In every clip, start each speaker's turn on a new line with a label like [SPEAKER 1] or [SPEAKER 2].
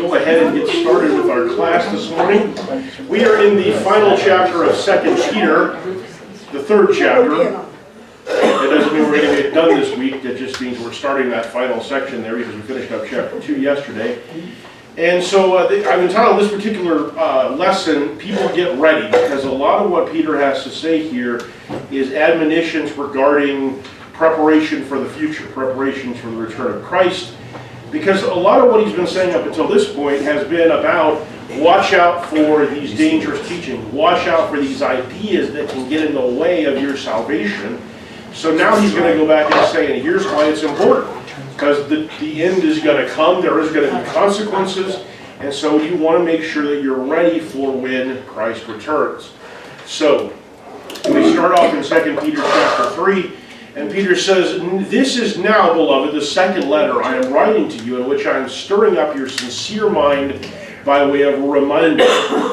[SPEAKER 1] go ahead and get started with our class this morning. We are in the final chapter of 2 Peter, the third chapter. It doesn't mean we're going to get done this week. That just means we're starting that final section there because we finished up chapter 2 yesterday. And so I've entitled this particular lesson, People Get Ready, because a lot of what Peter has to say here is admonitions regarding preparation for the future, preparations for the return of Christ. Because a lot of what he's been saying up until this point has been about watch out for these dangerous teachings, watch out for these ideas that can get in the way of your salvation. So now he's going to go back and say, and here's why it's important. Because the end is going to come, there is going to be consequences, and so you want to make sure that you're ready for when Christ returns. So, we start off in 2 Peter chapter 3, and Peter says, "This is now, beloved, the second letter I am writing to you, in which I am stirring up your sincere mind by way of a reminder,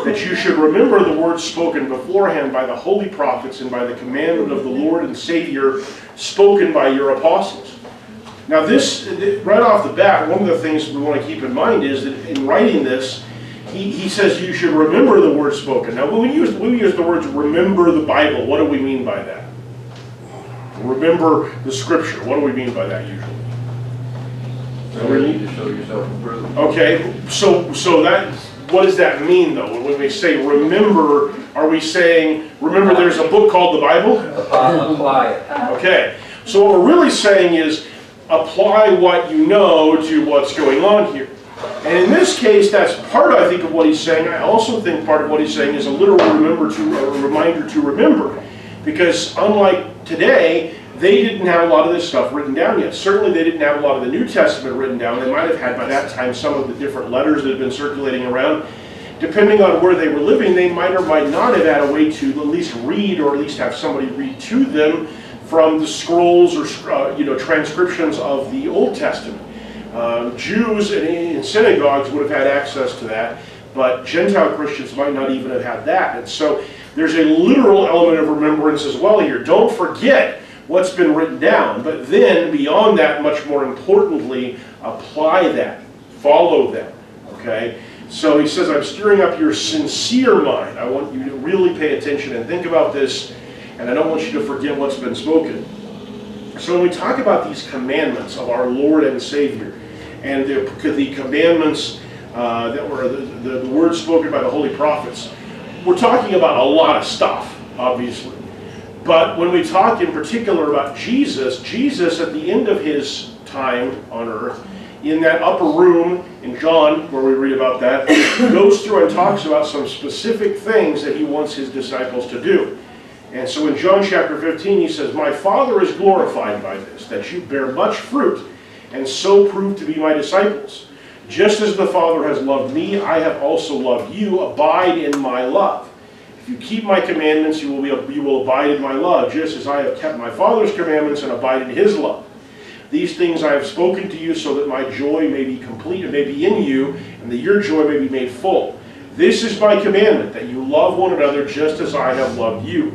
[SPEAKER 1] that you should remember the words spoken beforehand by the holy prophets and by the commandment of the Lord and Savior spoken by your apostles." Now this, right off the bat, one of the things we want to keep in mind is that in writing this, he says you should remember the words spoken. Now when we use the words remember the Bible, what do we mean by that? Remember the Scripture, what do we mean by that usually?
[SPEAKER 2] You need to show yourself approved.
[SPEAKER 1] Okay, so that, what does that mean though? When we say remember, are we saying, remember there's a book called the Bible?
[SPEAKER 2] Apply it.
[SPEAKER 1] Okay, so what we're really saying is apply what you know to what's going on here. And in this case, that's part, I think, of what he's saying. I also think part of what he's saying is a literal reminder to remember. Because unlike today, they didn't have a lot of this stuff written down yet. Certainly they didn't have a lot of the New Testament written down. They might have had by that time some of the different letters that had been circulating around. Depending on where they were living, they might or might not have had a way to at least read, or at least have somebody read to them from the scrolls or transcriptions of the Old Testament. Jews in synagogues would have had access to that, but Gentile Christians might not even have had that. And so there's a literal element of remembrance as well here. Don't forget what's been written down, but then beyond that, much more importantly, apply that, follow that, okay? So he says, I'm stirring up your sincere mind. I want you to really pay attention and think about this, and I don't want you to forget what's been spoken. So when we talk about these commandments of our Lord and Savior, and the commandments that were the words spoken by the holy prophets, we're talking about a lot of stuff, obviously. But when we talk in particular about Jesus at the end of his time on earth, in that upper room in John, where we read about that, goes through and talks about some specific things that he wants his disciples to do. And so in John chapter 15, he says, "My Father is glorified by this, that you bear much fruit, and so prove to be my disciples. Just as the Father has loved me, I have also loved you. Abide in my love. If you keep my commandments, you will abide in my love, just as I have kept my Father's commandments and abide in his love. These things I have spoken to you, so that my joy may be complete and may be in you, and that your joy may be made full. This is my commandment, that you love one another just as I have loved you."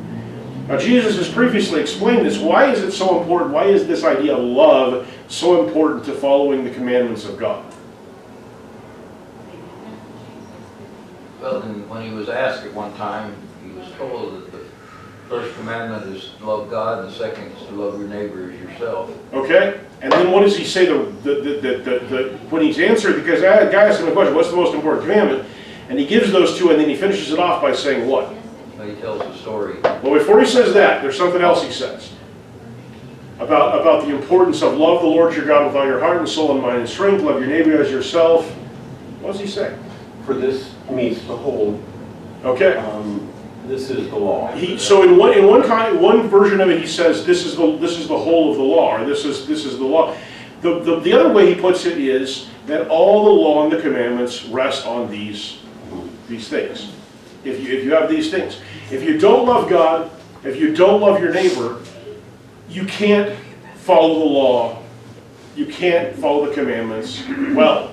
[SPEAKER 1] Now Jesus has previously explained this. Why is it so important? Why is this idea of love so important to following the commandments of God?
[SPEAKER 2] Well, when he was asked at one time, he was told that the first commandment is to love God, and the second is to love your neighbor as yourself. Okay, and then what does he say when he's answered? Because a guy asked him a question, what's the most important commandment? And he gives those two, and then he finishes it off by saying what? Well, he tells a story.
[SPEAKER 1] Well, before he says that, there's something else he says. About the importance of love the Lord your God with all your heart and soul and mind and strength, love your neighbor as yourself. What does he say?
[SPEAKER 3] For this means the whole.
[SPEAKER 1] Okay.
[SPEAKER 3] This is the law.
[SPEAKER 1] So in one version of it, he says this is the whole of the law, or this is the law. The other way he puts it is that all the law and the commandments rest on these things. If you have these things, if you don't love God, if you don't love your neighbor, you can't follow the law. You can't follow the commandments well.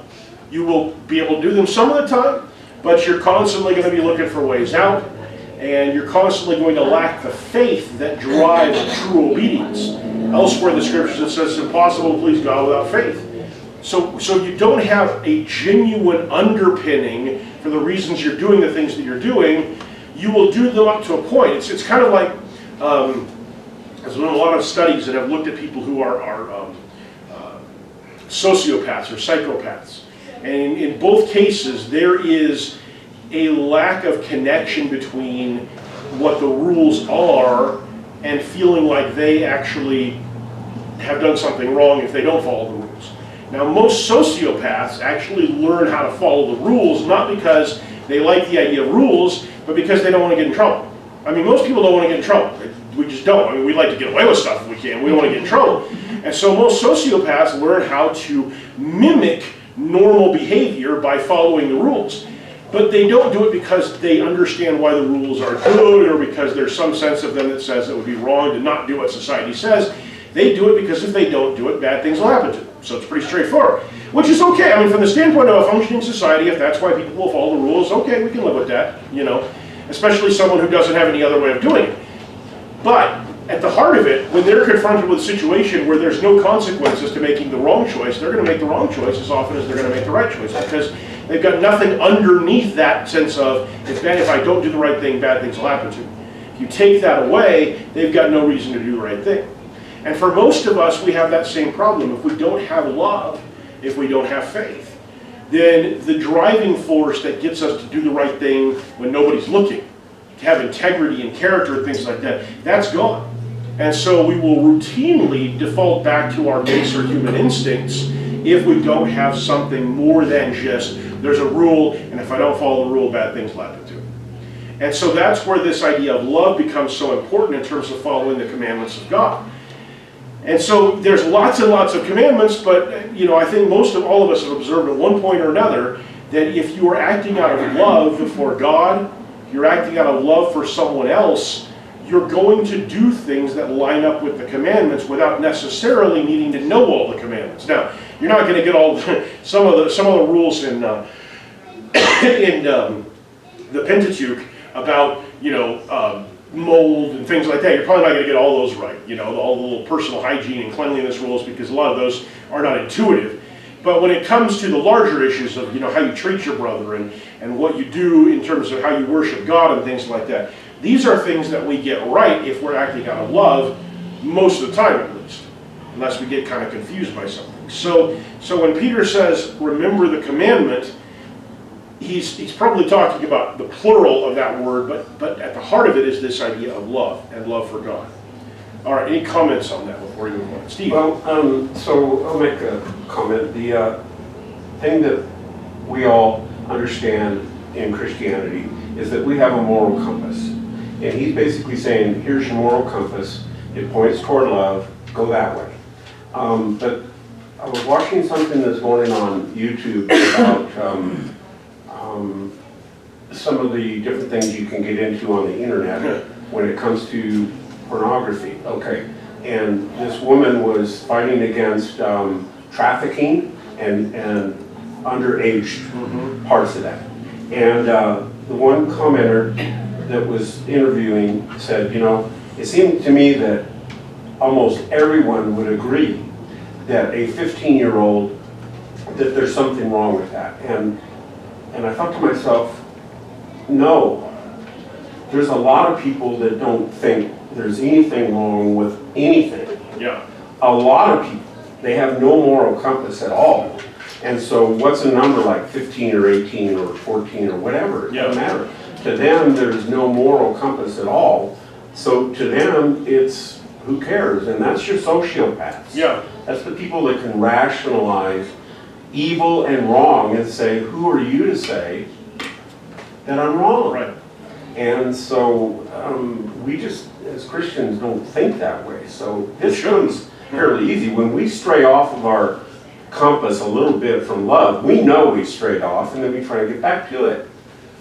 [SPEAKER 1] You will be able to do them some of the time, but you're constantly going to be looking for ways out, and you're constantly going to lack the faith that drives true obedience. Elsewhere in the scriptures it says it's impossible to please God without faith. So you don't have a genuine underpinning for the reasons you're doing the things that you're doing. You will do them up to a point. It's kind of like, there's been a lot of studies that have looked at people who are sociopaths or psychopaths. And in both cases, there is a lack of connection between what the rules are and feeling like they actually have done something wrong if they don't follow the rules. Now, most sociopaths actually learn how to follow the rules, not because they like the idea of rules, but because they don't want to get in trouble. I mean, most people don't want to get in trouble. We just don't. I mean, we like to get away with stuff if we can. We don't want to get in trouble. And so most sociopaths learn how to mimic normal behavior by following the rules. But they don't do it because they understand why the rules are good, or because there's some sense of them that says it would be wrong to not do what society says. They do it because if they don't do it, bad things will happen to them. So it's pretty straightforward, which is okay. I mean, from the standpoint of a functioning society, if that's why people will follow the rules, okay, we can live with that, you know, especially someone who doesn't have any other way of doing it. But at the heart of it, when they're confronted with a situation where there's no consequences to making the wrong choice, they're going to make the wrong choice as often as they're going to make the right choice, because they've got nothing underneath that sense of, if I don't do the right thing, bad things will happen to me. If you take that away, they've got no reason to do the right thing. And for most of us, we have that same problem. If we don't have love, if we don't have faith, then the driving force that gets us to do the right thing when nobody's looking, to have integrity and character and things like that, that's gone. And so we will routinely default back to our baser human instincts if we don't have something more than just, there's a rule, and if I don't follow the rule, bad things will happen to me. And so that's where this idea of love becomes so important in terms of following the commandments of God. And so there's lots and lots of commandments, but you know, I think all of us have observed at one point or another that if you are acting out of love for God, you're acting out of love for someone else, you're going to do things that line up with the commandments without necessarily needing to know all the commandments. Now, you're not going to get all some of the rules in the Pentateuch about, you know, mold and things like that. You're probably not going to get all those right, you know, all the little personal hygiene and cleanliness rules, because a lot of those are not intuitive. But when it comes to the larger issues of, you know, how you treat your brother and what you do in terms of how you worship God and things like that, these are things that we get right if we're acting out of love, most of the time at least, unless we get kind of confused by something. So when Peter says, remember the commandment, he's probably talking about the plural of that word, but at the heart of it is this idea of love and love for God. All right, any comments on that before you move on? Steve?
[SPEAKER 3] Well, so I'll make a comment. The thing that we all understand in Christianity is that we have a moral compass. And he's basically saying, here's your moral compass. It points toward love. Go that way. But I was watching something this morning on YouTube about some of the different things you can get into on the internet when it comes to pornography. Okay, and this woman was fighting against trafficking and underage parts of that. And the one commenter that was interviewing said, you know, it seemed to me that almost everyone would agree that a 15-year-old, that there's something wrong with that. And I thought to myself, no, there's a lot of people that don't think there's anything wrong with anything.
[SPEAKER 1] Yeah.
[SPEAKER 3] A lot of people, they have no moral compass at all. And so what's a number like 15 or 18 or 14 or whatever, it doesn't matter. To them, there's no moral compass at all. So to them, it's who cares? And that's your sociopaths.
[SPEAKER 1] Yeah.
[SPEAKER 3] That's the people that can rationalize evil and wrong and say, who are you to say that I'm wrong?
[SPEAKER 1] Right.
[SPEAKER 3] And so we just, as Christians, don't think that way. So this comes fairly easy. When we stray off of our compass a little bit from love, we know we strayed off, and then we try to get back to it.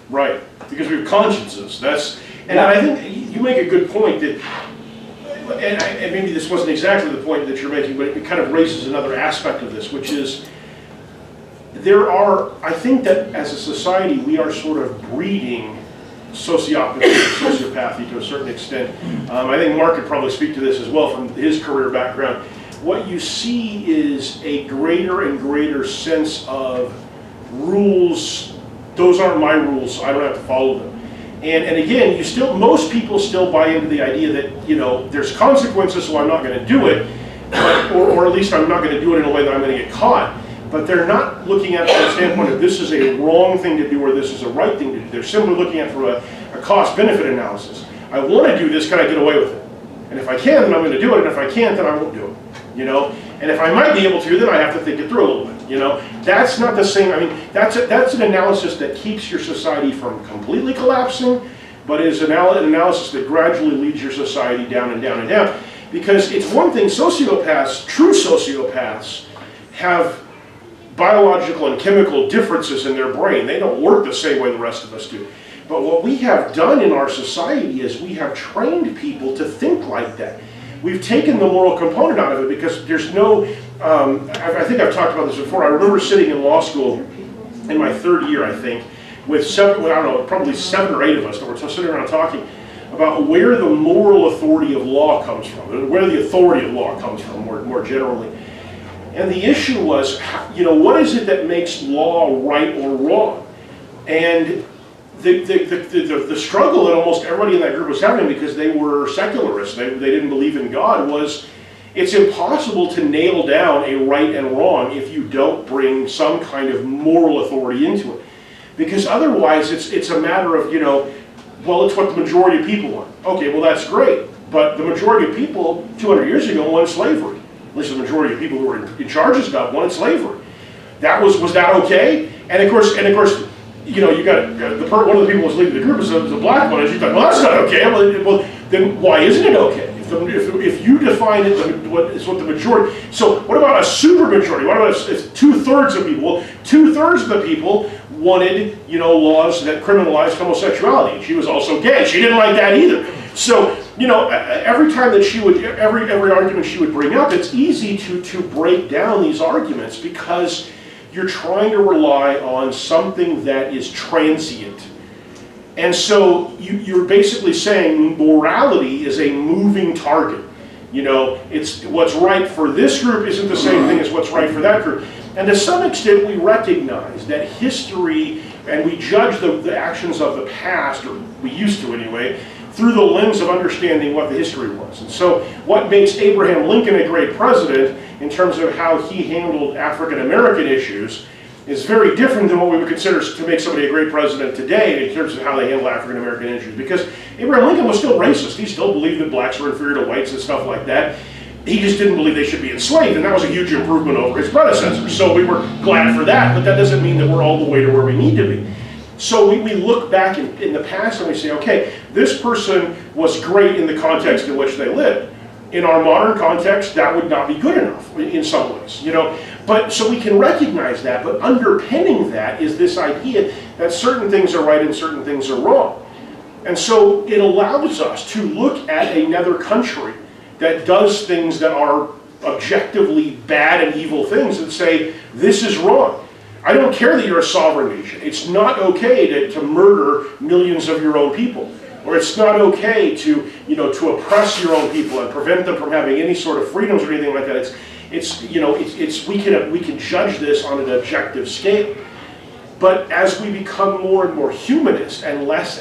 [SPEAKER 1] Right, because we have consciences. I think you make a good point that, and maybe this wasn't exactly the point that you're making, but it kind of raises another aspect of this, which is I think that as a society we are sort of breeding sociopathy to a certain extent. I think Mark could probably speak to this as well from his career background. what you see is a greater and greater sense of rules. Those aren't my rules, I don't have to follow them. And again, most people still buy into the idea that, there's consequences, so I'm not going to do it, or at least I'm not going to do it in a way that I'm going to get caught. But they're not looking at it from the standpoint of this is a wrong thing to do or this is a right thing to do. They're simply looking at it from a cost-benefit analysis. I want to do this, can I get away with it? And if I can, then I'm going to do it, and if I can't, then I won't do it. And if I might be able to, then I have to think it through a little bit. That's not the same. That's an analysis that keeps your society from completely collapsing, but is an analysis that gradually leads your society down and down and down. Because it's one thing, true sociopaths, have biological and chemical differences in their brain. They don't work the same way the rest of us do. But what we have done in our society is we have trained people to think like that. We've taken the moral component out of it because there's no, I think I've talked about this before. I remember sitting in law school in my third year, I think, with probably 7 or 8 of us that were sitting around talking about where the moral authority of law comes from, where the authority of law comes from more generally. And the issue was, what is it that makes law right or wrong? And the struggle that almost everybody in that group was having, because they were secularists, they didn't believe in God, was it's impossible to nail down a right and wrong if you don't bring some kind of moral authority into it. Because otherwise it's a matter of, well, it's what the majority of people want. Okay, well that's great, but the majority of people 200 years ago wanted slavery. At least the majority of people who were in charge of stuff wanted slavery. Was that okay? And of course, you got one of the people who was leading the group was a black one, and she thought, well, that's not okay. Well, then why isn't it okay? If you define it, what the majority. So what about a super majority? What about if 2/3 of people? Well, 2/3 of the people wanted, laws that criminalized homosexuality. She was also gay. She didn't like that either. So, every time that she would, every argument she would bring up, it's easy to break down these arguments because you're trying to rely on something that is transient. And so you're basically saying morality is a moving target. It's what's right for this group isn't the same thing as what's right for that group. And to some extent we recognize that history, and we judge the actions of the past, or we used to anyway, through the lens of understanding what the history was. And so what makes Abraham Lincoln a great president in terms of how he handled African American issues is very different than what we would consider to make somebody a great president today in terms of how they handle African American issues. Because Abraham Lincoln was still racist. He still believed that blacks were inferior to whites and stuff like that. He just didn't believe they should be enslaved, and that was a huge improvement over his predecessors. So we were glad for that, but that doesn't mean that we're all the way to where we need to be. So we look back in the past and we say, okay, this person was great in the context in which they lived. In our modern context, that would not be good enough in some ways, But so we can recognize that, but underpinning that is this idea that certain things are right and certain things are wrong. And so it allows us to look at another country that does things that are objectively bad and evil things and say, this is wrong. I don't care that you're a sovereign nation. It's not okay to murder millions of your own people. Or it's not okay to oppress your own people and prevent them from having any sort of freedoms or anything like that. We can judge this on an objective scale. But as we become more and more humanist and less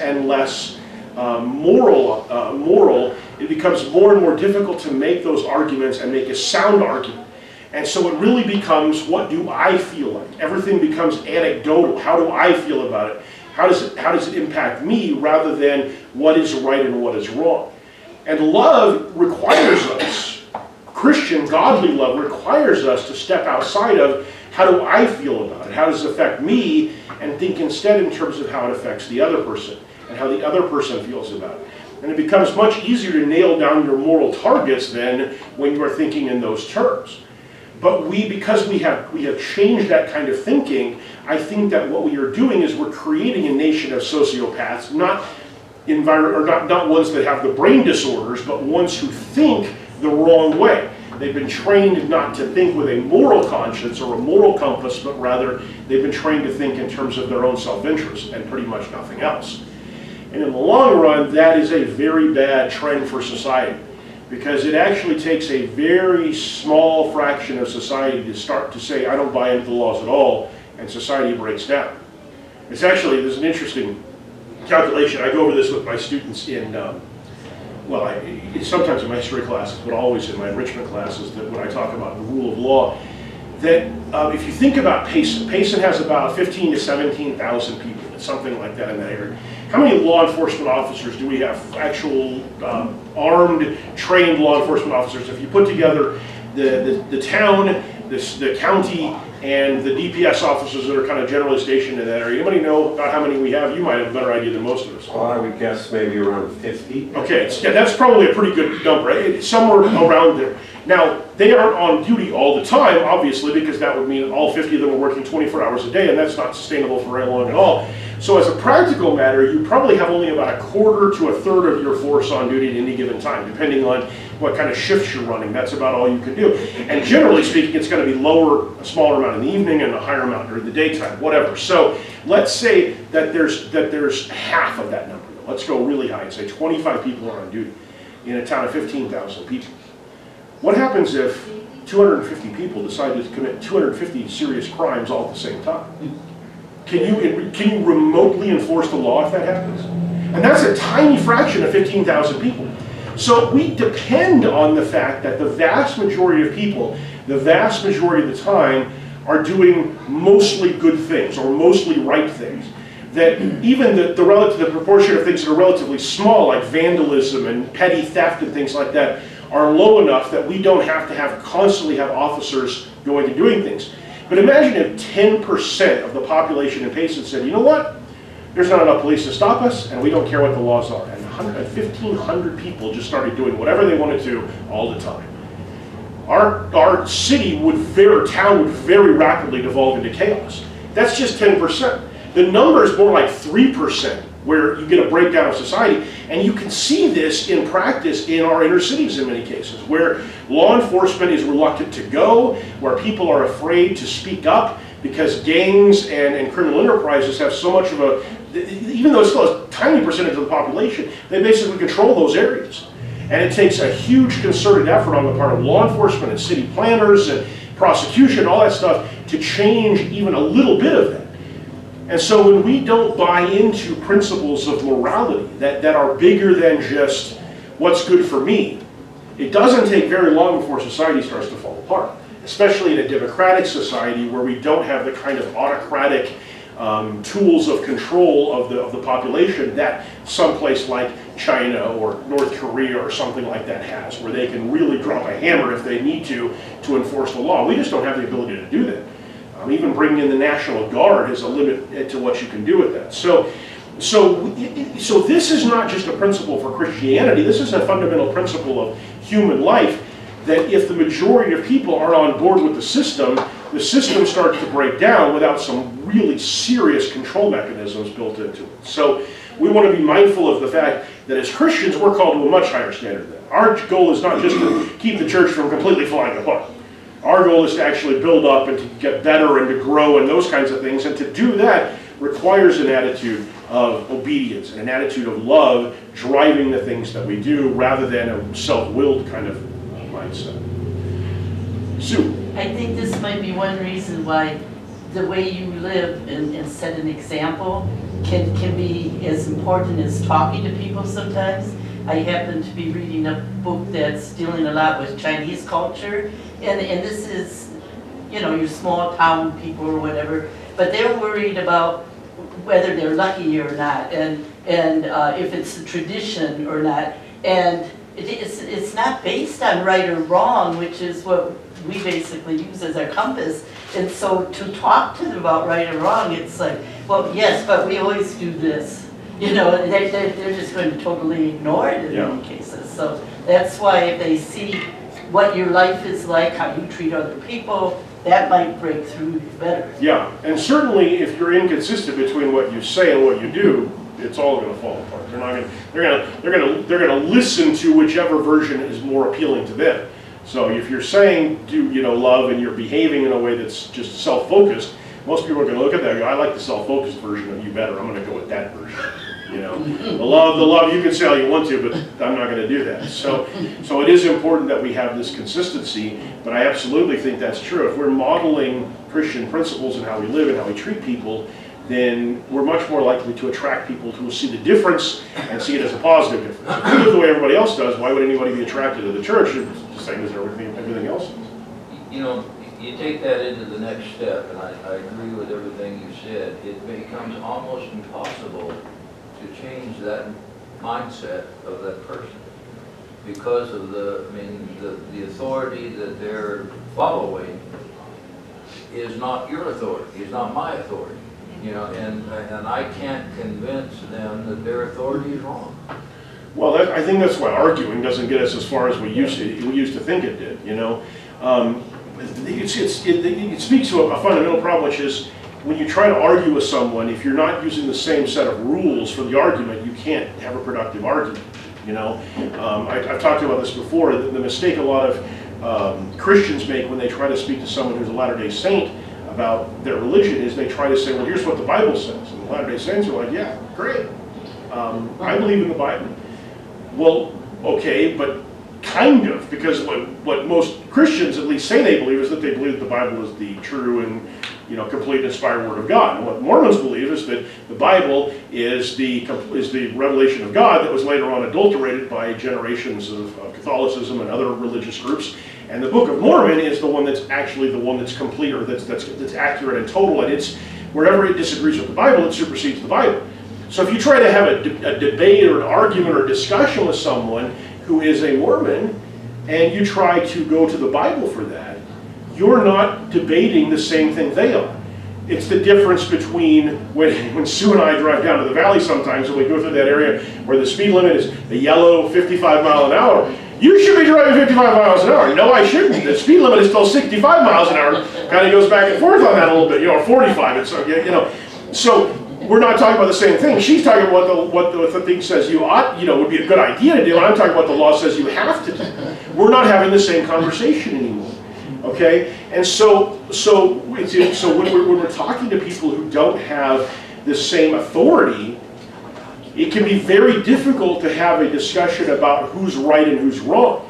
[SPEAKER 1] moral, it becomes more and more difficult to make those arguments and make a sound argument. And so it really becomes, what do I feel like? Everything becomes anecdotal. How do I feel about it? How does it impact me, rather than what is right and what is wrong? And love requires us, Christian godly love requires us to step outside of how do I feel about it? How does it affect me? And think instead in terms of how it affects the other person and how the other person feels about it. And it becomes much easier to nail down your moral targets than when you are thinking in those terms. But because we have changed that kind of thinking, I think that what we are doing is we're creating a nation of sociopaths, not ones that have the brain disorders, but ones who think the wrong way. They've been trained not to think with a moral conscience or a moral compass, but rather they've been trained to think in terms of their own self-interest and pretty much nothing else. And in the long run, that is a very bad trend for society. because it actually takes a very small fraction of society to start to say, I don't buy into the laws at all, and society breaks down. It's actually, there's an interesting calculation. I go over this with my students in, sometimes in my history classes, but always in my enrichment classes, that when I talk about the rule of law, that if you think about Payson has about 15 to 17,000 people, something like that in that area. How many law enforcement officers do we have, actual armed, trained law enforcement officers? If you put together the town, the county, and the DPS officers that are kind of generally stationed in that area, anybody know about how many we have? You might have a better idea than most of us.
[SPEAKER 3] Well, I would guess maybe around 50.
[SPEAKER 1] Okay, yeah, that's probably a pretty good number, right? Somewhere around there. Now, they aren't on duty all the time, obviously, because that would mean all 50 of them are working 24 hours a day, and that's not sustainable for very long at all. So as a practical matter, you probably have only about a quarter to a third of your force on duty at any given time, depending on what kind of shifts you're running. That's about all you can do. And generally speaking, it's going to be a smaller amount in the evening and a higher amount during the daytime, whatever. So let's say that there's half of that number. Let's go really high and say 25 people are on duty in a town of 15,000 people. What happens if 250 people decide to commit 250 serious crimes all at the same time? Can you remotely enforce the law if that happens? And that's a tiny fraction of 15,000 people. So we depend on the fact that the vast majority of people, the vast majority of the time, are doing mostly good things or mostly right things. That even the proportion of things that are relatively small, like vandalism and petty theft and things like that, are low enough that we don't have to constantly have officers going and doing things. But imagine if 10% of the population in Payson said, you know what, there's not enough police to stop us, and we don't care what the laws are. And 1,500 people just started doing whatever they wanted to all the time. Our city town would very rapidly devolve into chaos. That's just 10%. The number is more like 3%, where you get a breakdown of society. And you can see this in practice in our inner cities in many cases, where law enforcement is reluctant to go, where people are afraid to speak up because gangs and criminal enterprises have so much of even though it's still a tiny percentage of the population, they basically control those areas. And it takes a huge concerted effort on the part of law enforcement and city planners and prosecution, all that stuff, to change even a little bit of that. And so when we don't buy into principles of morality that are bigger than just what's good for me, it doesn't take very long before society starts to fall apart, especially in a democratic society where we don't have the kind of autocratic tools of control of the population that someplace like China or North Korea or something like that has, where they can really drop a hammer if they need to enforce the law. We just don't have the ability to do that. Even bringing in the National Guard is a limit to what you can do with that. So this is not just a principle for Christianity. This is a fundamental principle of human life, that if the majority of people aren't on board with the system starts to break down without some really serious control mechanisms built into it. So we want to be mindful of the fact that as Christians, we're called to a much higher standard than that. Our goal is not just to keep the church from completely flying apart. Our goal is to actually build up and to get better and to grow and those kinds of things. And to do that requires an attitude of obedience and an attitude of love driving the things that we do rather than a self-willed kind of mindset. Sue?
[SPEAKER 4] I think this might be one reason why the way you live and set an example can be as important as talking to people sometimes. I happen to be reading a book that's dealing a lot with Chinese culture, and this is, your small town people or whatever, but they're worried about whether they're lucky or not, and if it's a tradition or not, and it's not based on right or wrong, which is what we basically use as our compass. And so to talk to them about right or wrong, it's like, well, yes, but we always do this. They're just going to totally ignore it in many cases. So that's why if they see what your life is like, how you treat other people, that might break through better.
[SPEAKER 1] Yeah, and certainly if you're inconsistent between what you say and what you do, it's all going to fall apart. They're going to listen to whichever version is more appealing to them. So if you're saying do love and you're behaving in a way that's just self-focused, most people are going to look at that and go, I like the self-focused version of you better. I'm going to go with that version. You know, the love you can say all you want to, but I'm not going to do that. So it is important that we have this consistency, but I absolutely think that's true. If we're modeling Christian principles in how we live and how we treat people, then we're much more likely to attract people who will see the difference and see it as a positive difference. If we live the way everybody else does, why would anybody be attracted to the church? It's the same as everything else is.
[SPEAKER 2] You know, you take that into the next step, and I agree with everything you said. It becomes almost impossible to change that mindset of that person because of the authority that they're following is not your authority, is not my authority. You know, and I can't convince them that their authority is wrong.
[SPEAKER 1] Well, I think that's why arguing doesn't get us as far as we used to think it did. You know, it speaks to a fundamental problem, which is when you try to argue with someone, if you're not using the same set of rules for the argument, you can't have a productive argument. You know, I've talked about this before. The mistake a lot of Christians make when they try to speak to someone who's a Latter-day Saint about their religion is they try to say, well, here's what the Bible says. And the Latter-day Saints are like, yeah, great. I believe in the Bible. Well, okay, but kind of, because what most Christians at least say they believe is that they believe that the Bible is the true and complete inspired Word of God. And what Mormons believe is that the Bible is the revelation of God that was later on adulterated by generations of Catholicism and other religious groups. And the Book of Mormon is the one that's actually the one that's complete, or that's accurate and total, and it's wherever it disagrees with the Bible, it supersedes the Bible. So if you try to have a debate or an argument or discussion with someone who is a Mormon, and you try to go to the Bible for that, you're not debating the same thing they are. It's the difference between when Sue and I drive down to the valley sometimes, and we go through that area where the speed limit is the yellow 55 mile an hour. You should be driving 55 miles an hour. No, I shouldn't. The speed limit is still 65 miles an hour. Kind of goes back and forth on that a little bit, or 45. It's, So we're not talking about the same thing. She's talking about what the thing says you ought, would be a good idea to do, and I'm talking about the law says you have to do. We're not having the same conversation anymore. Okay? And so when we're talking to people who don't have the same authority, it can be very difficult to have a discussion about who's right and who's wrong.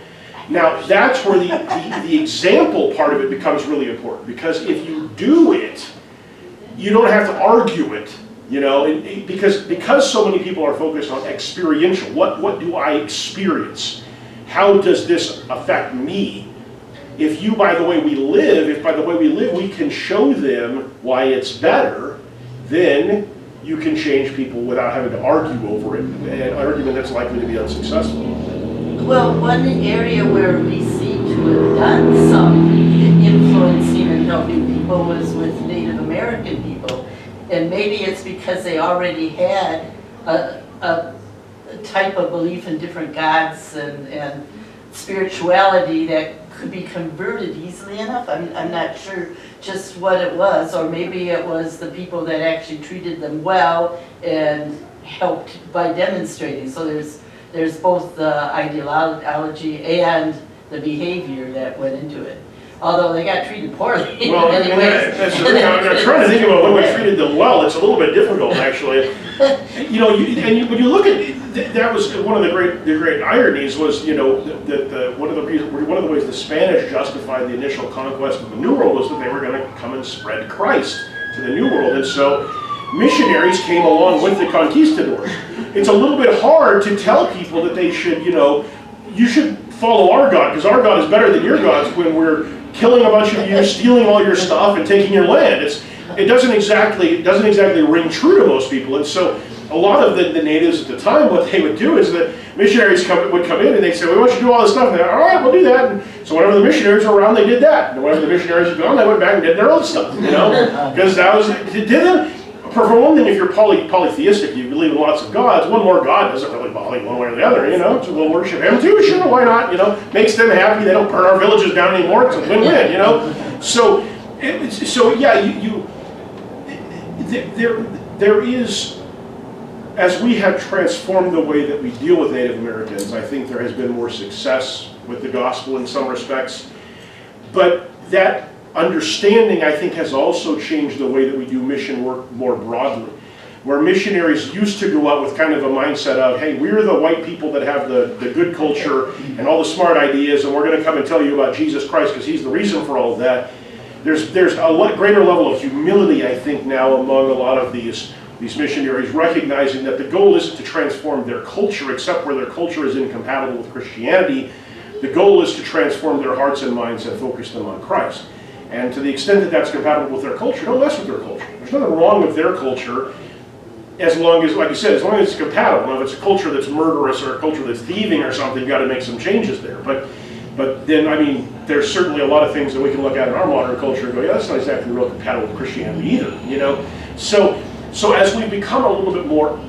[SPEAKER 1] Now, that's where the example part of it becomes really important, because if you do it, you don't have to argue it, because so many people are focused on experiential. What do I experience? How does this affect me? If by the way we live, we can show them why it's better, then you can change people without having to argue over it, an argument that's likely to be unsuccessful.
[SPEAKER 4] Well, one area where we seem to have done some influencing and helping people was with Native American people. And maybe it's because they already had a type of belief in different gods and spirituality that could be converted easily enough. I'm not sure just what it was, or maybe it was the people that actually treated them well and helped by demonstrating. So there's both the ideology and the behavior that went into it. Although they got treated poorly.
[SPEAKER 1] Well, I'm trying to think about when we treated them well. It's a little bit difficult, actually. When you look at that, was one of the great ironies was that one of the ways the Spanish justified the initial conquest of the New World was that they were going to come and spread Christ to the New World, and so missionaries came along with the conquistadors. It's a little bit hard to tell people that they should, you should follow our God, because our God is better than your gods, when we're killing a bunch of you, stealing all your stuff, and taking your land. It doesn't exactly ring true to most people, and so a lot of the natives at the time, what they would do is that missionaries would come in and they'd say, we want you to do all this stuff, and they're all right, we'll do that. And so whenever the missionaries were around, they did that. And whenever the missionaries were gone, they went back and did their own stuff, because that was, for one thing, if you're polytheistic, you believe in lots of gods, one more god doesn't really bother you one way or the other, so we'll worship him too, sure, why not, makes them happy, they don't burn our villages down anymore, it's a win-win, So there is, as we have transformed the way that we deal with Native Americans, I think there has been more success with the gospel in some respects, but that understanding, I think, has also changed the way that we do mission work more broadly. Where missionaries used to go out with kind of a mindset of, hey, we're the white people that have the good culture and all the smart ideas, and we're going to come and tell you about Jesus Christ because he's the reason for all of that. There's a greater level of humility, I think, now among a lot of these missionaries, recognizing that the goal isn't to transform their culture, except where their culture is incompatible with Christianity. The goal is to transform their hearts and minds and focus them on Christ. And to the extent that that's compatible with their culture, don't mess with their culture. There's nothing wrong with their culture, as long as, like you said, as long as it's compatible. Now, if it's a culture that's murderous or a culture that's thieving or something, you've got to make some changes there. But then, I mean, there's certainly a lot of things that we can look at in our modern culture and go, yeah, that's not exactly real compatible with Christianity either, you know? So as we become a little bit more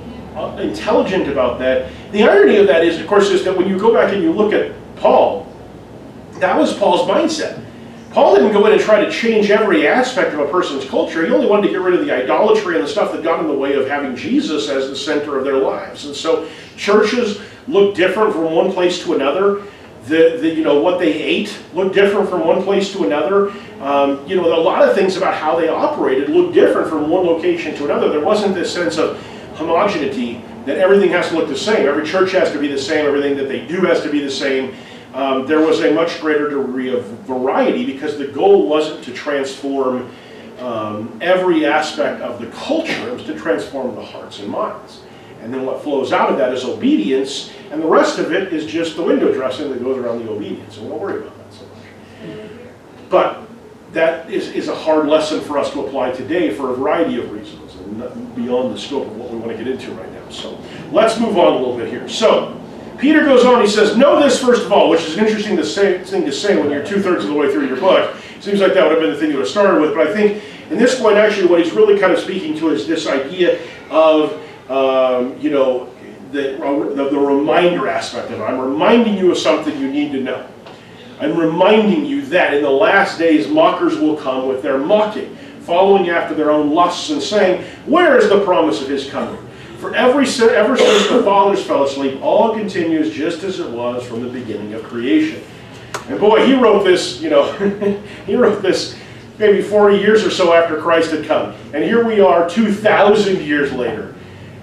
[SPEAKER 1] intelligent about that, the irony of that is, of course, is that when you go back and you look at Paul, that was Paul's mindset. Paul didn't go in and try to change every aspect of a person's culture. He only wanted to get rid of the idolatry and the stuff that got in the way of having Jesus as the center of their lives. And so churches look different from one place to another. What they ate looked different from one place to another. A lot of things about how they operated looked different from one location to another. There wasn't this sense of homogeneity that everything has to look the same. Every church has to be the same. Everything that they do has to be the same. There was a much greater degree of variety because the goal wasn't to transform every aspect of the culture. It was to transform the hearts and minds. And then what flows out of that is obedience, and the rest of it is just the window dressing that goes around the obedience. And we don't worry about that so much. But that is a hard lesson for us to apply today for a variety of reasons, and beyond the scope of what we want to get into right now. So let's move on a little bit here. So Peter goes on, he says, know this first of all, which is an interesting thing to say when you're 2/3 of the way through your book. Seems like that would have been the thing you would have started with, but I think in this point actually what he's really kind of speaking to is this idea of the reminder aspect of it. I'm reminding you of something you need to know. I'm reminding you that in the last days mockers will come with their mocking, following after their own lusts and saying, where is the promise of his coming? For ever since the fathers fell asleep, all continues just as it was from the beginning of creation. And boy, he wrote this, he wrote this maybe 40 years or so after Christ had come. And here we are 2,000 years later.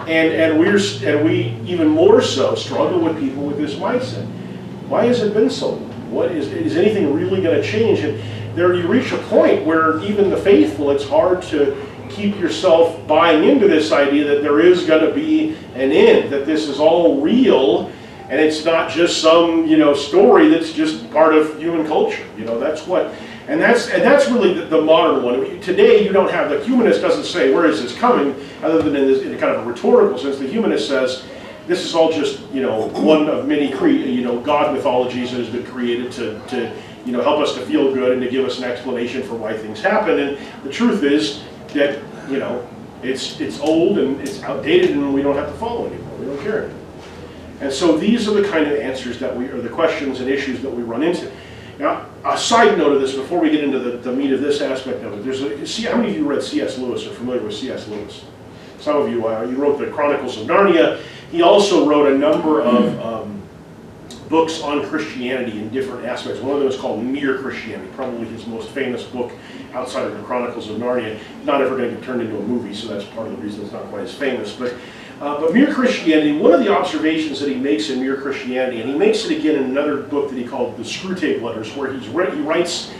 [SPEAKER 1] And we even more so struggle with people with this mindset. Why has it been so long? Is anything really going to change? And there you reach a point where even the faithful, it's hard to keep yourself buying into this idea that there is going to be an end, that this is all real, and it's not just some story that's just part of human culture. That's really the modern one. Today you don't have, the humanist doesn't say where is this coming, other than in kind of a rhetorical sense. The humanist says this is all just one of many God mythologies that has been created to help us to feel good and to give us an explanation for why things happen. And the truth is that it's old and it's outdated and we don't have to follow anymore. We don't care anymore. And so these are the kind of answers or the questions and issues that we run into. Now, a side note of this before we get into the meat of this aspect of it, how many of you read C.S. Lewis or familiar with C.S. Lewis? Some of you are. He wrote the Chronicles of Narnia. He also wrote a number of books on Christianity in different aspects. One of them is called Mere Christianity, probably his most famous book outside of the Chronicles of Narnia. Not ever going to get turned into a movie, so that's part of the reason it's not quite as famous. But Mere Christianity, one of the observations that he makes in Mere Christianity, and he makes it again in another book that he called The Screwtape Letters, where he writes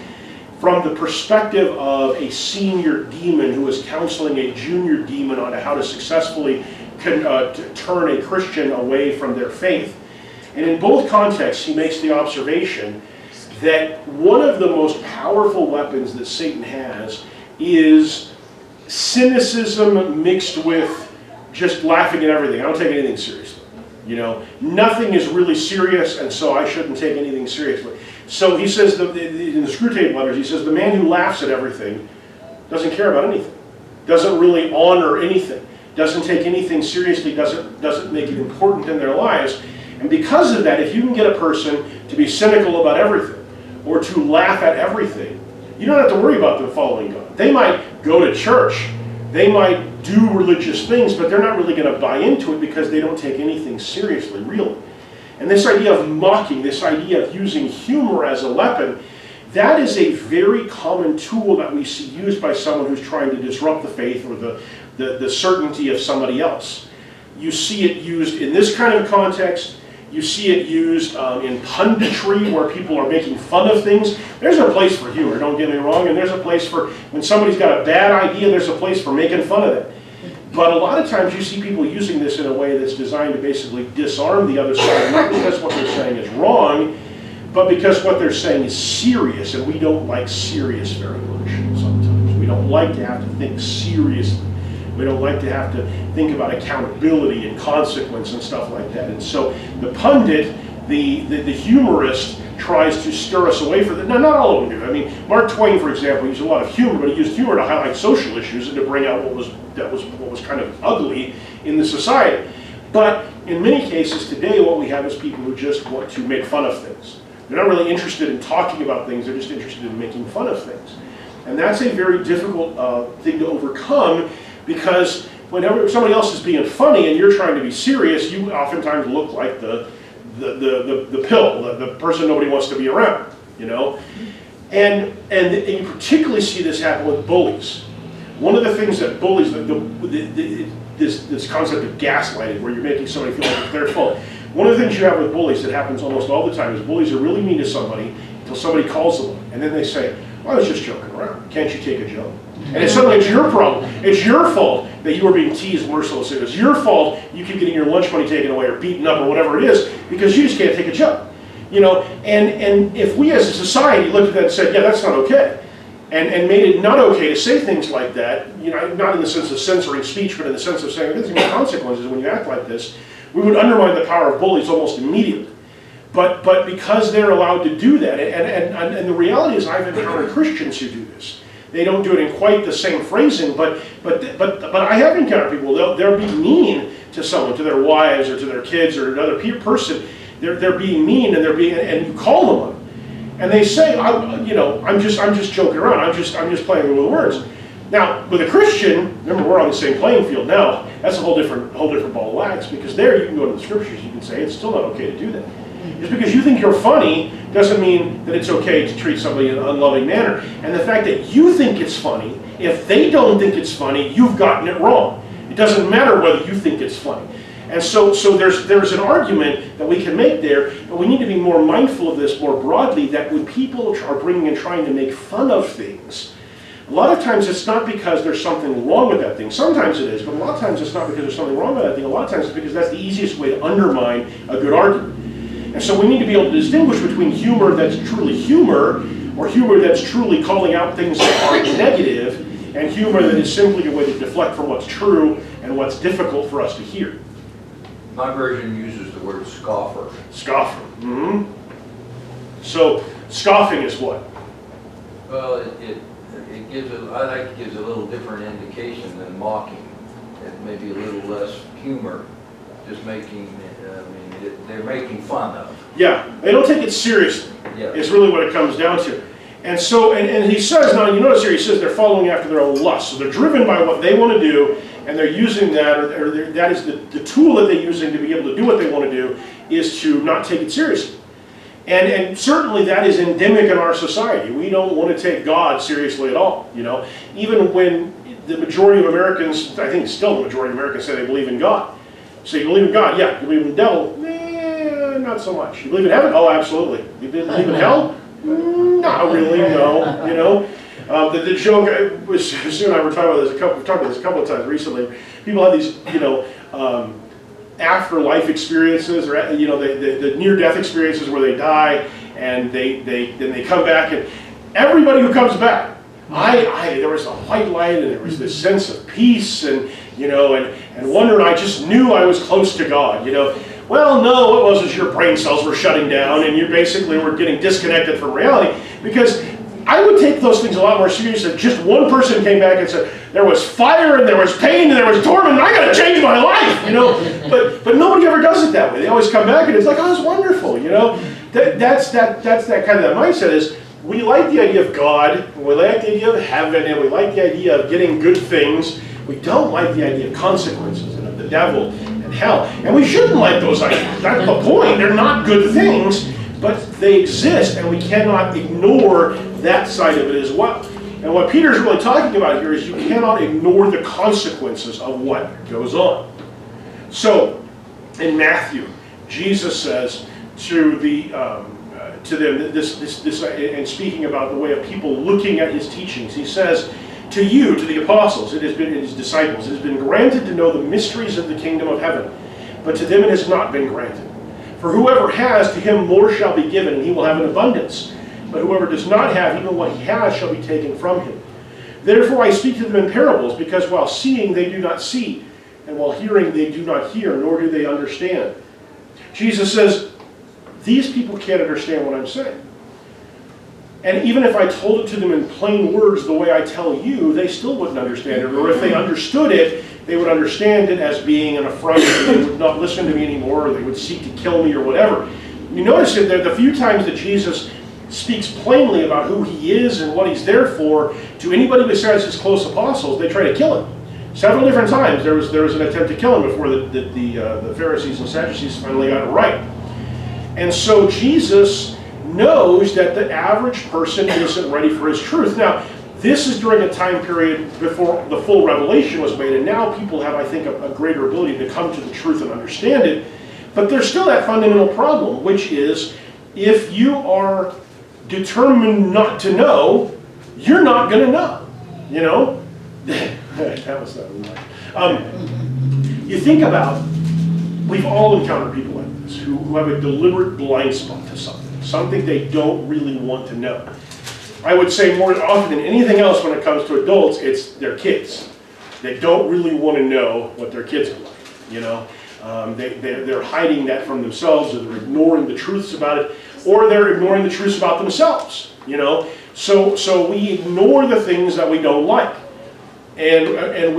[SPEAKER 1] from the perspective of a senior demon who is counseling a junior demon on how to successfully turn a Christian away from their faith. And in both contexts, he makes the observation that one of the most powerful weapons that Satan has is cynicism mixed with just laughing at everything. I don't take anything seriously. Nothing is really serious, and so I shouldn't take anything seriously. So he says, in the Screwtape Letters, he says, the man who laughs at everything doesn't care about anything, doesn't really honor anything, doesn't take anything seriously, doesn't make it important in their lives. And because of that, if you can get a person to be cynical about everything, or to laugh at everything, you don't have to worry about them following God. They might go to church, they might do religious things, but they're not really going to buy into it because they don't take anything seriously, really. And this idea of mocking, this idea of using humor as a weapon, That is a very common tool that we see used by someone who's trying to disrupt the faith or the certainty of somebody else. You see it used in this kind of context. You see it used in punditry, where people are making fun of things. There's a place for humor, don't get me wrong, and there's a place for, when somebody's got a bad idea, there's a place for making fun of it. But a lot of times you see people using this in a way that's designed to basically disarm the other side, not because what they're saying is wrong, but because what they're saying is serious, and we don't like serious very much sometimes. We don't like to have to think seriously. We don't like to have to think about accountability and consequence and stuff like that. And so the pundit, the humorist, tries to stir us away from that. Now, not all of them do. I mean, Mark Twain, for example, used a lot of humor, but he used humor to highlight social issues and to bring out what was kind of ugly in the society. But in many cases today, what we have is people who just want to make fun of things. They're not really interested in talking about things, they're just interested in making fun of things. And that's a very difficult thing to overcome, because whenever somebody else is being funny and you're trying to be serious, you oftentimes look like the pill, the person nobody wants to be around, you know? And you particularly see this happen with bullies. One of the things that bullies, this concept of gaslighting, where you're making somebody feel like they're full. One of the things you have with bullies that happens almost all the time is bullies are really mean to somebody until somebody calls them, and then they say, well, I was just joking around. Can't you take a joke? And it's suddenly it's your problem. It's your fault that you were being teased mercilessly. It's your fault you keep getting your lunch money taken away or beaten up or whatever it is, because you just can't take a joke. You know, and if we as a society looked at that and said, yeah, that's not okay, and made it not okay to say things like that, you know, not in the sense of censoring speech, but in the sense of saying there's going to be consequences when you act like this, we would undermine the power of bullies almost immediately. But because they're allowed to do that, and the reality is I've encountered Christians who do this. They don't do it in quite the same phrasing, but I have encountered people, they'll be mean to someone, to their wives or to their kids or another person. They're being mean, and you call them on it. And they say, I'm just joking around. I'm just playing with words. Now, with a Christian, remember we're on the same playing field now. That's a whole different ball of wax, because there you can go to the scriptures. You can say it's still not okay to do that. Just because you think you're funny doesn't mean that it's okay to treat somebody in an unloving manner. And the fact that you think it's funny, if they don't think it's funny, you've gotten it wrong. It doesn't matter whether you think it's funny. And so there's an argument that we can make there, but we need to be more mindful of this more broadly, that when people are bringing and trying to make fun of things, a lot of times it's not because there's something wrong with that thing. Sometimes it is, but a lot of times it's not because there's something wrong with that thing. A lot of times it's because that's the easiest way to undermine a good argument. And so we need to be able to distinguish between humor that's truly humor, or humor that's truly calling out things that are negative, and humor that is simply a way to deflect from what's true and what's difficult for us to hear.
[SPEAKER 2] My version uses the word scoffer.
[SPEAKER 1] Scoffer. Mm-hmm. So scoffing is what?
[SPEAKER 2] Well, it gives gives a little different indication than mocking. It may be a little less humor, just making. They're making fun of.
[SPEAKER 1] Yeah, they don't take it seriously.
[SPEAKER 2] Yeah.
[SPEAKER 1] Is really what it comes down to. And so, and he says, now you notice here, he says they're following after their own lust. So they're driven by what they want to do, and they're using that, or that is the tool that they're using to be able to do what they want to do, is to not take it seriously. And certainly that is endemic in our society. We don't want to take God seriously at all. You know, even when the majority of Americans, I think still the majority of Americans say they believe in God. So you believe in God? Yeah. You believe in the devil? Not so much. You believe in heaven? Oh, absolutely. You believe in hell? Not really, no. You know, the joke was, Sue and I were talking about this we've talked about this a couple of times recently. People have these, afterlife experiences, or the near-death experiences where they die and then they come back, and everybody who comes back, there was a white light and there was this sense of peace and wonder, and I just knew I was close to God. Well, no, it wasn't. Your brain cells were shutting down, and you basically were getting disconnected from reality. Because I would take those things a lot more seriously if just one person came back and said, there was fire, and there was pain, and there was torment, and I got to change my life, But nobody ever does it that way. They always come back, and it's like, oh, it's wonderful, That's that kind of that mindset is, we like the idea of God, and we like the idea of heaven, and we like the idea of getting good things. We don't like the idea of consequences and of the devil and hell. And we shouldn't like those ideas. That's the point. They're not good things, but they exist, and we cannot ignore that side of it as well. And what Peter's really talking about here is you cannot ignore the consequences of what goes on. So, in Matthew, Jesus says to them, and speaking about the way of people looking at his teachings, he says, to you, to the apostles, it has been, and his disciples, it has been granted to know the mysteries of the kingdom of heaven, but to them it has not been granted. For whoever has, to him more shall be given, and he will have an abundance. But whoever does not have, even what he has shall be taken from him. Therefore I speak to them in parables, because while seeing they do not see, and while hearing they do not hear, nor do they understand. Jesus says, these people can't understand what I'm saying. And even if I told it to them in plain words the way I tell you, they still wouldn't understand it. Or if they understood it, they would understand it as being an affront, and they would not listen to me anymore, or they would seek to kill me or whatever. You notice that the few times that Jesus speaks plainly about who he is and what he's there for, to anybody besides his close apostles, they try to kill him. Several different times there was an attempt to kill him before the Pharisees and Sadducees finally got it right. And so Jesus knows that the average person isn't ready for his truth. Now, this is during a time period before the full revelation was made, and now people have, I think, a greater ability to come to the truth and understand it. But there's still that fundamental problem, which is if you are determined not to know, you're not going to know. You know? That was not right. You think about, we've all encountered people like this who have a deliberate blind spot to something they don't really want to know. I would say more often than anything else when it comes to adults, it's their kids. They don't really want to know what their kids are like, you know. They're hiding that from themselves, or they're ignoring the truths about it, or they're ignoring the truths about themselves, you know. So we ignore the things that we don't like. And then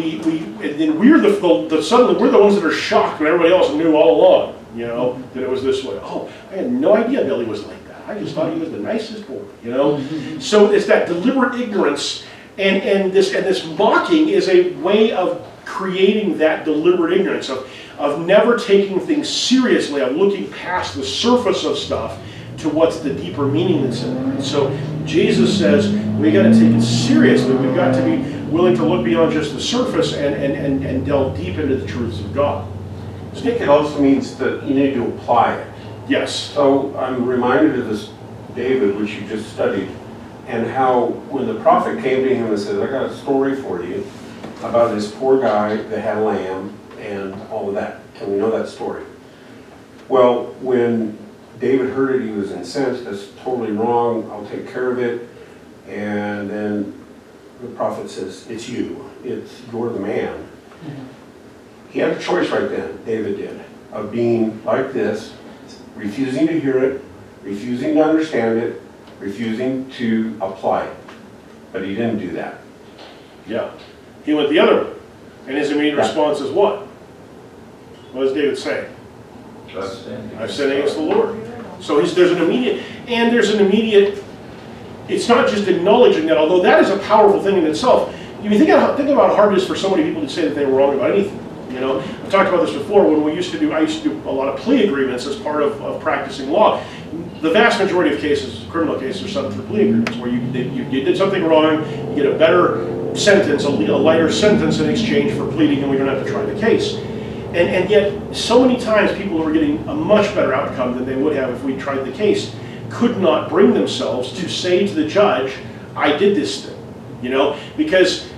[SPEAKER 1] suddenly we're the ones that are shocked when everybody else knew all along, you know, that it was this way. Oh, I had no idea Billy was like that. I just thought he was the nicest boy, you know. So it's that deliberate ignorance, and this mocking is a way of creating that deliberate ignorance of never taking things seriously, of looking past the surface of stuff to what's the deeper meaning that's in it. And so Jesus says we got to take it seriously. We've got to be willing to look beyond just the surface and delve deep into the truths of God.
[SPEAKER 3] I think it also means that you need to apply it.
[SPEAKER 1] Yes.
[SPEAKER 3] So I'm reminded of this David, which you just studied, and how when the prophet came to him and said, I got a story for you about this poor guy that had a lamb and all of that. And we know that story. Well, when David heard it, he was incensed. That's totally wrong. I'll take care of it. And then the prophet says, it's you. You're the man. Mm-hmm. He had a choice right then, David did, of being like this, refusing to hear it, refusing to understand it, refusing to apply it. But he didn't do that.
[SPEAKER 1] Yeah. He went the other way. And his immediate response is what? What does David say? I've sinned against the Lord. So there's an immediate, it's not just acknowledging that, although that is a powerful thing in itself. You think about how hard it is for so many people to say that they were wrong about anything. You know, I talked about this before when I used to do a lot of plea agreements as part of practicing law. The vast majority of cases, criminal cases, are settled through plea agreements where you did something wrong, you get a better sentence, a lighter sentence in exchange for pleading, and we don't have to try the case. And yet, so many times people who are getting a much better outcome than they would have if we tried the case could not bring themselves to say to the judge, I did this thing, you know, because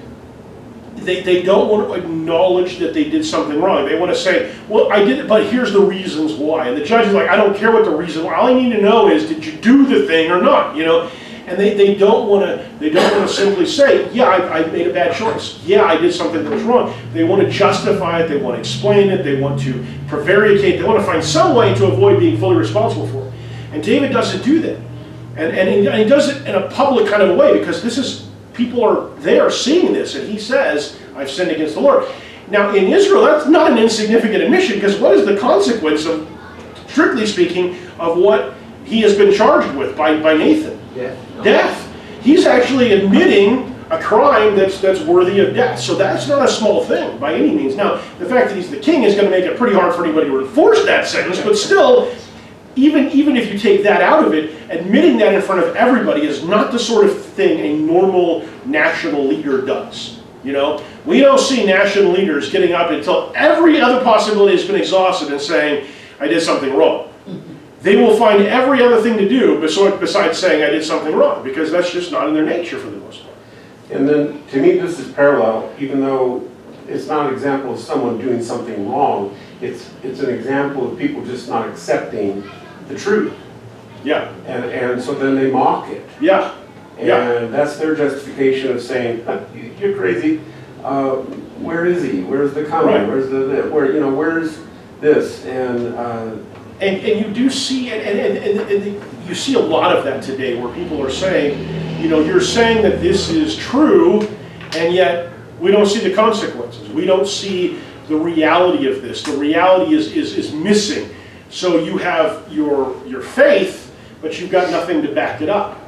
[SPEAKER 1] they don't want to acknowledge that they did something wrong. They want to say, well, I did it, but here's the reasons why. And the judge is like, I don't care what the reason was. All I need to know is, did you do the thing or not, you know? And they don't want to simply say, yeah, I made a bad choice. Yeah, I did something that was wrong. They want to justify it. They want to explain it. They want to prevaricate. They want to find some way to avoid being fully responsible for it. And David doesn't do that. And he does it in a public kind of a way, because people are there seeing this, and he says, I've sinned against the Lord. Now, in Israel, that's not an insignificant admission, because what is the consequence of, strictly speaking, of what he has been charged with by Nathan? Death. He's actually admitting a crime that's worthy of death. So that's not a small thing by any means. Now, the fact that he's the king is going to make it pretty hard for anybody to enforce that sentence, but still, even if you take that out of it, admitting that in front of everybody is not the sort of thing a normal national leader does. You know, we don't see national leaders getting up until every other possibility has been exhausted and saying, I did something wrong. They will find every other thing to do besides saying I did something wrong, because that's just not in their nature for the most part.
[SPEAKER 3] And then, to me, this is parallel, even though it's not an example of someone doing something wrong, it's an example of people just not accepting the truth.
[SPEAKER 1] Yeah.
[SPEAKER 3] And so then they mock it.
[SPEAKER 1] Yeah.
[SPEAKER 3] And that's their justification of saying, you're crazy. Where is he? Where's the coming?
[SPEAKER 1] Right.
[SPEAKER 3] Where's where's this? And
[SPEAKER 1] you do see, and you see a lot of that today, where people are saying, you're saying that this is true, and yet we don't see the consequences. We don't see the reality of this. The reality is missing. So you have your faith, but you've got nothing to back it up.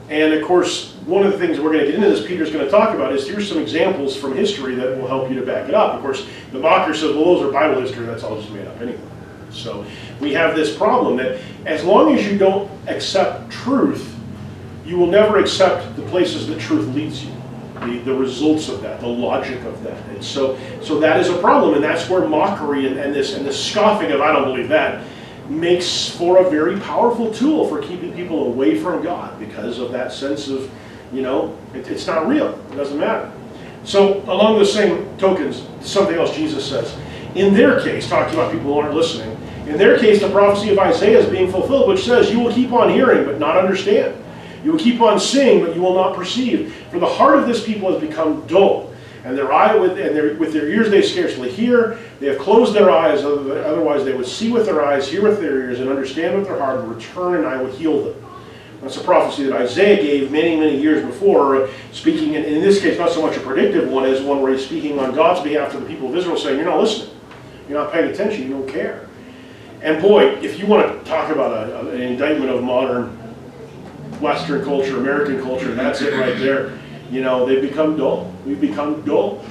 [SPEAKER 1] And of course, one of the things we're going to get into this, Peter's going to talk about, is here's some examples from history that will help you to back it up. Of course, the mocker says, well, those are Bible history, that's all just made up anyway. So we have this problem that as long as you don't accept truth, you will never accept the places that truth leads you, the results of that, the logic of that. And so that is a problem, and that's where mockery and this scoffing of I don't believe that makes for a very powerful tool for keeping people away from God, because of that sense of, it's not real, it doesn't matter. So along those same tokens, something else Jesus says. In their case, talking about people who aren't listening, in their case, the prophecy of Isaiah is being fulfilled, which says, you will keep on hearing, but not understand. You will keep on seeing, but you will not perceive. For the heart of this people has become dull, and with their ears they scarcely hear. They have closed their eyes, otherwise they would see with their eyes, hear with their ears, and understand with their heart, and return, and I would heal them. That's a prophecy that Isaiah gave many, many years before, speaking, in this case, not so much a predictive one as one where he's speaking on God's behalf to the people of Israel, saying, you're not listening. You're not paying attention. You don't care. And boy, if you want to talk about an indictment of modern Western culture, American culture, that's it right there. They've become dull. We've become dull.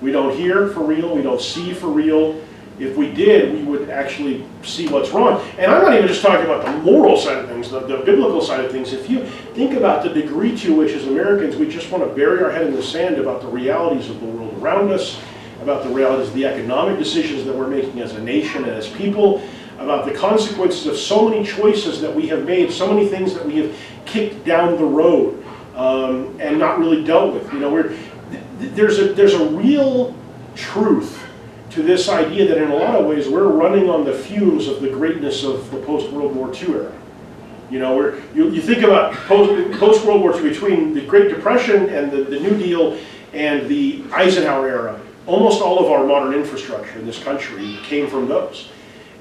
[SPEAKER 1] We don't hear for real. We don't see for real. If we did, we would actually see what's wrong. And I'm not even just talking about the moral side of things, the biblical side of things. If you think about the degree to which, as Americans, we just want to bury our head in the sand about the realities of the world around us, about the realities of the economic decisions that we're making as a nation and as people, about the consequences of so many choices that we have made, so many things that we have kicked down the road and not really dealt with. There's a real truth to this idea that in a lot of ways we're running on the fumes of the greatness of the post-World War II era. You think about post-World War II, between the Great Depression and the New Deal and the Eisenhower era, almost all of our modern infrastructure in this country came from those.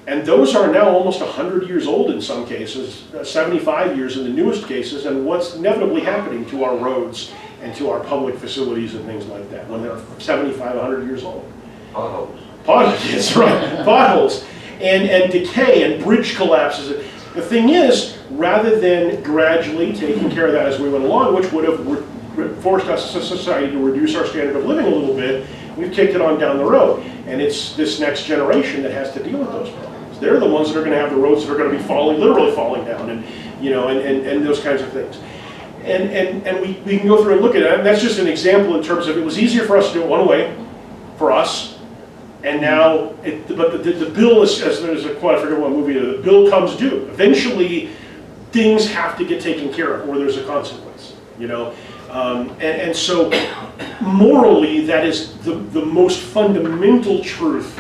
[SPEAKER 1] And those are now almost 100 years old in some cases, 75 years in the newest cases, and what's inevitably happening to our roads and to our public facilities and things like that when they're 75, 100 years old.
[SPEAKER 2] Potholes.
[SPEAKER 1] That's right. Potholes and decay and bridge collapses. The thing is, rather than gradually taking care of that as we went along, which would have forced us as a society to reduce our standard of living a little bit, we've kicked it on down the road. And it's this next generation that has to deal with those problems. They're the ones that are going to have the roads that are going to be literally falling down, and those kinds of things. And we can go through and look at it. And that's just an example in terms of it was easier for us to do it one way, for us, and now, but the bill is, as there's a quote, I forget what movie, the bill comes due. Eventually, things have to get taken care of, or there's a consequence, And so, morally, that is the most fundamental truth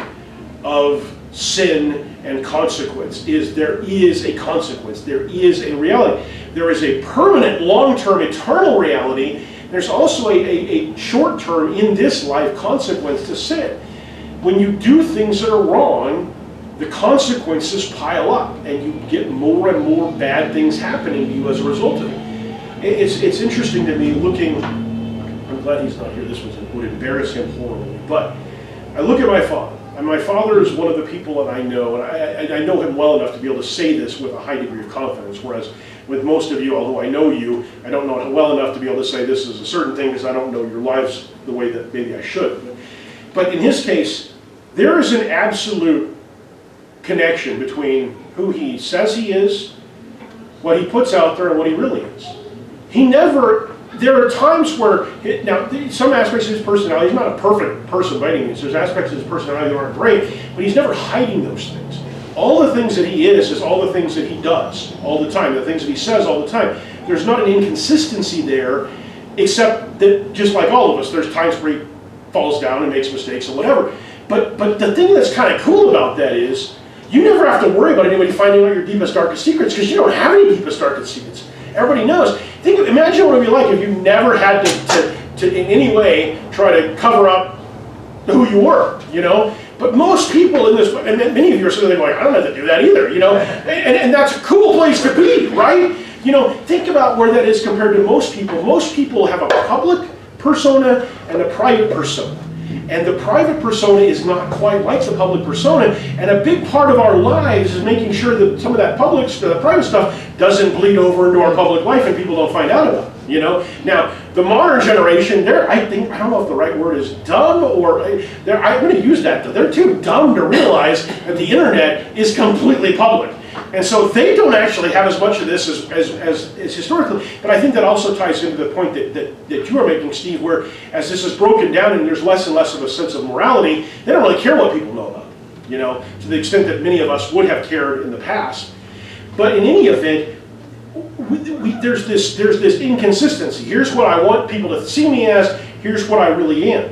[SPEAKER 1] of sin and consequence, is there is a consequence, there is a reality. There is a permanent, long-term, eternal reality. There's also a short-term, in this life, consequence to sin. When you do things that are wrong, the consequences pile up, and you get more and more bad things happening to you as a result of it. It's interesting to me looking, I'm glad he's not here, this would embarrass him horribly, but I look at my father, and my father is one of the people that I know, and I know him well enough to be able to say this with a high degree of confidence, whereas with most of you, although I know you, I don't know him well enough to be able to say this is a certain thing because I don't know your lives the way that maybe I should. But in his case, there is an absolute connection between who he says he is, what he puts out there, and what he really is. He never, there are times where, now some aspects of his personality, he's not a perfect person by any means, there's aspects of his personality that aren't great, but he's never hiding those things. All the things that he is all the things that he does all the time, the things that he says all the time. There's not an inconsistency there, except that just like all of us, there's times where he falls down and makes mistakes or whatever. But the thing that's kind of cool about that is, you never have to worry about anybody finding out your deepest, darkest secrets, because you don't have any deepest, darkest secrets. Everybody knows. Imagine what it would be like if you never had to in any way try to cover up who you were, you know? But most people in this, and many of you are sitting there going, I don't have to do that either, you know? And that's a cool place to be, right? You know, think about where that is compared to most people. Most people have a public persona and a private persona. And the private persona is not quite like the public persona. And a big part of our lives is making sure that some of that private stuff doesn't bleed over into our public life and people don't find out about it, you know? Now, the modern generation, I don't know if the right word is dumb or, I'm going to use that, they're too dumb to realize that the internet is completely public. And so they don't actually have as much of this as historically. But I think that also ties into the point that you are making, Steve, where as this is broken down and there's less and less of a sense of morality, they don't really care what people know about it, you know, to the extent that many of us would have cared in the past. But in any event, there's this inconsistency. Here's what I want people to see me as, here's what I really am.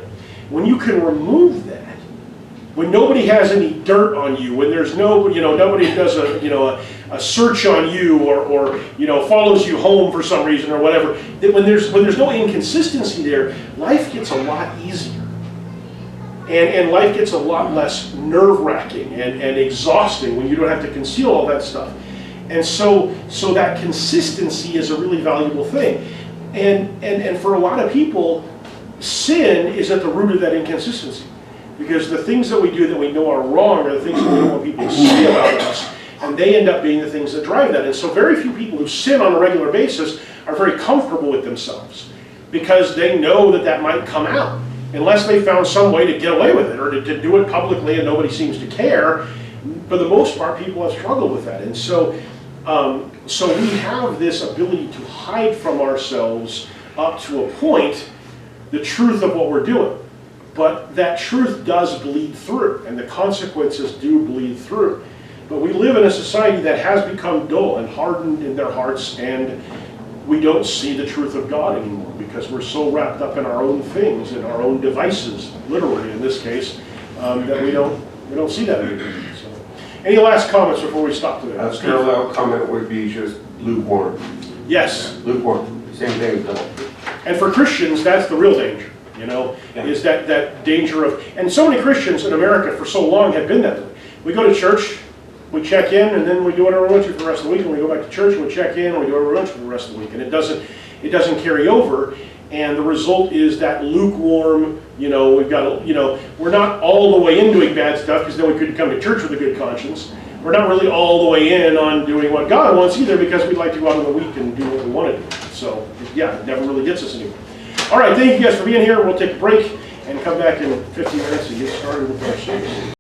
[SPEAKER 1] When you can remove that, when nobody has any dirt on you, when there's no, you know, nobody does a search on you or you know, follows you home for some reason or whatever, that when there's no inconsistency there, life gets a lot easier. And life gets a lot less nerve-wracking and exhausting when you don't have to conceal all that stuff. And so that consistency is a really valuable thing. And for a lot of people, sin is at the root of that inconsistency. Because the things that we do that we know are wrong are the things that we don't want people to see about us. And they end up being the things that drive that. And so very few people who sin on a regular basis are very comfortable with themselves. Because they know that that might come out. Unless they found some way to get away with it or to do it publicly and nobody seems to care. For the most part, people have struggled with that. And so we have this ability to hide from ourselves up to a point the truth of what we're doing. But that truth does bleed through, and the consequences do bleed through. But we live in a society that has become dull and hardened in their hearts, and we don't see the truth of God anymore because we're so wrapped up in our own things, in our own devices, literally in this case, that we don't see that anymore. So, any last comments before we stop today?
[SPEAKER 3] A parallel comment would be just lukewarm.
[SPEAKER 1] Yes.
[SPEAKER 3] Lukewarm, same thing.
[SPEAKER 1] And for Christians, that's the real danger. You know, is that danger of, and so many Christians in America for so long have been that way. We go to church, we check in, and then we do whatever we want to for the rest of the week, and we go back to church, and we check in, and we do whatever we want to for the rest of the week, and it doesn't carry over, and the result is that lukewarm, you know, we've got, you know, we're not all the way in doing bad stuff, because then we couldn't come to church with a good conscience. We're not really all the way in on doing what God wants either, because we'd like to go out in the week and do what we want to do. So, yeah, it never really gets us anywhere. All right, thank you guys for being here. We'll take a break and come back in 15 minutes and get started with our service.